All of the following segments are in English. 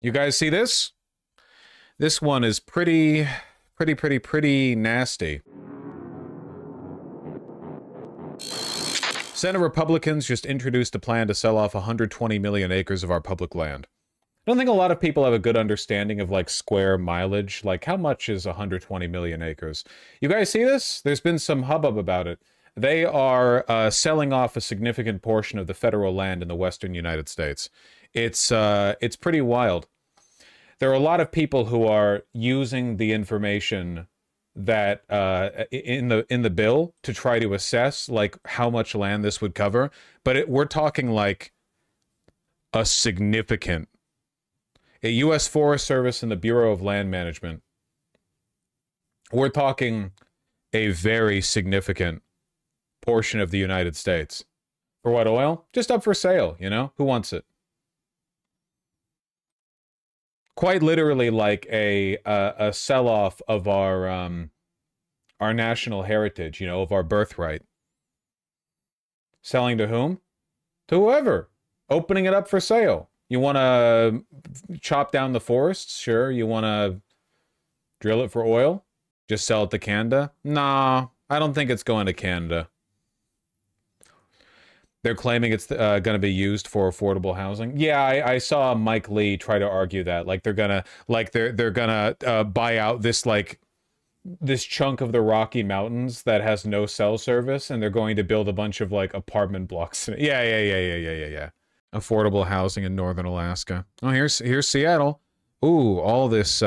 You guys see this? This one is pretty nasty. Senate Republicans just introduced a plan to sell off 120 million acres of our public land. I don't think a lot of people have a good understanding of, like, square mileage. Like, how much is 120 million acres? You guys see this? There's been some hubbub about it. They are selling off a significant portion of the federal land in the western United States. It's pretty wild. There are a lot of people who are using the information that in the bill to try to assess, like, how much land this would cover, but we're talking like a significant. A U.S. Forest Service and the Bureau of Land Management, we're talking a very significant portion of the United States. For what, oil? Just up for sale, you know? Who wants it? Quite literally like a sell-off of our national heritage, you know, of our birthright. Selling to whom? To whoever. Opening it up for sale. You want to chop down the forests? Sure. You want to drill it for oil? Just sell it to Canada? Nah, I don't think it's going to Canada. They're claiming it's going to be used for affordable housing. Yeah, I saw Mike Lee try to argue that, like, they're gonna buy out this, like, this chunk of the Rocky Mountains that has no cell service, and they're going to build a bunch of, like, apartment blocks in it. Yeah. Affordable housing in northern Alaska. Oh, here's Seattle. Ooh, all this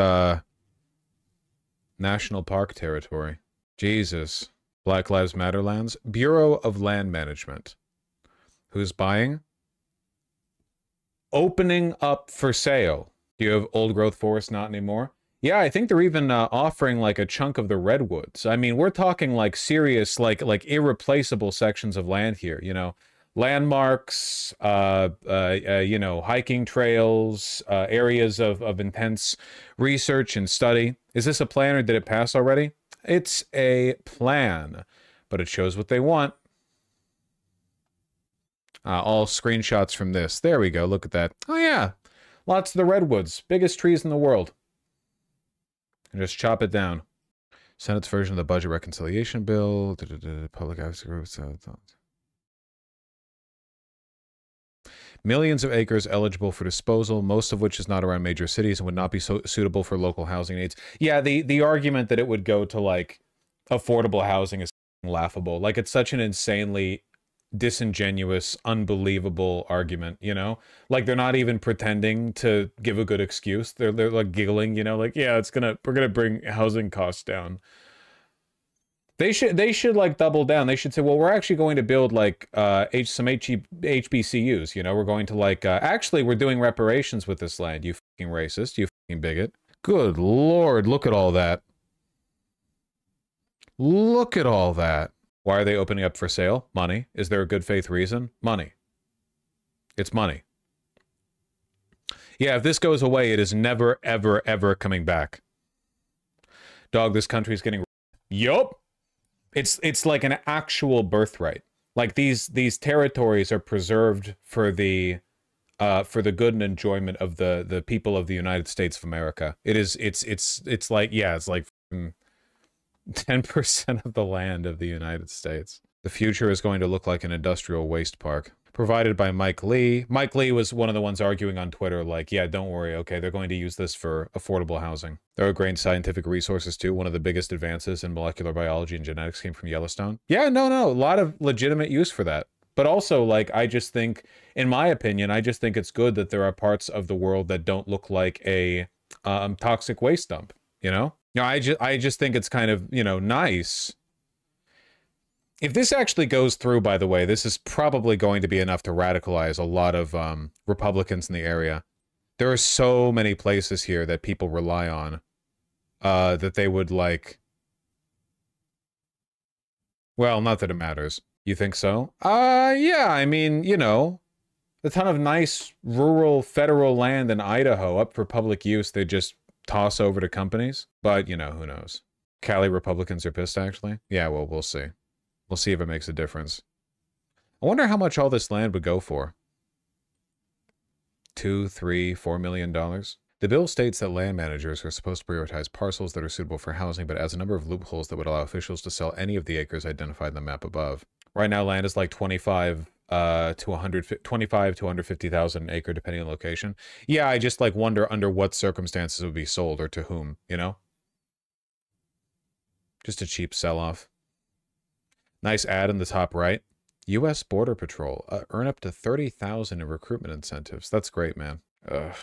national park territory. Jesus. Black Lives Matter lands. Bureau of Land Management. Who's buying? Opening up for sale. Do you have old growth forest? Not anymore. Yeah, I think they're even offering, like, a chunk of the redwoods. I mean, we're talking, like, serious, like irreplaceable sections of land here, you know. Landmarks, you know, hiking trails, areas of intense research and study. Is this a plan or did it pass already? It's a plan, but it shows what they want. All screenshots from this. There we go. Look at that. Oh, yeah. Lots of the redwoods. Biggest trees in the world. And just chop it down. Senate's version of the budget reconciliation bill. Public advocacy groups. Millions of acres eligible for disposal, most of which is not around major cities and would not be suitable for local housing needs. Yeah, the argument that it would go to, like, affordable housing is laughable. Like, it's such an insanely disingenuous, unbelievable argument, you know? Like, they're not even pretending to give a good excuse. They're like giggling, you know, like, yeah, we're gonna bring housing costs down. They should like double down. They should say, well, we're actually going to build, like, some HBCUs, you know? We're going to, like, actually, we're doing reparations with this land, you fucking racist, you fucking bigot. Good Lord, look at all that. Look at all that. Why are they opening up for sale? Money. Is there a good faith reason? Money. It's money. Yeah, if this goes away, it is never, ever, ever coming back. Dog, this country's getting... Yup! It's like an actual birthright. Like, these territories are preserved for the good and enjoyment of the people of the United States of America. It's like, yeah, it's like 10% of the land of the United States. The future is going to look like an industrial waste park. Provided by Mike Lee. Mike Lee was one of the ones arguing on Twitter, like, yeah, don't worry, okay, they're going to use this for affordable housing. There are great scientific resources, too. One of the biggest advances in molecular biology and genetics came from Yellowstone. Yeah, no, a lot of legitimate use for that. But also, like, I just think, in my opinion, I just think it's good that there are parts of the world that don't look like a toxic waste dump, you know? No, I just think it's kind of, you know, nice. If this actually goes through, by the way, this is probably going to be enough to radicalize a lot of Republicans in the area. There are so many places here that people rely on that they would, like... Well, not that it matters. You think so? Yeah, I mean, you know, a ton of nice rural federal land in Idaho up for public use, they just toss over to companies. But, you know, who knows? Cali Republicans are pissed, actually. Yeah, well, we'll see. We'll see if it makes a difference. I wonder how much all this land would go for. 2, 3, $4 million. The bill states that land managers are supposed to prioritize parcels that are suitable for housing, but adds a number of loopholes that would allow officials to sell any of the acres identified in the map above. Right now, land is like 25 to 150,000 an acre, depending on location. Yeah, I just like wonder under what circumstances it would be sold or to whom, you know? Just a cheap sell-off. Nice ad in the top right. U.S. Border Patrol. Earn up to 30,000 in recruitment incentives. That's great, man. Ugh.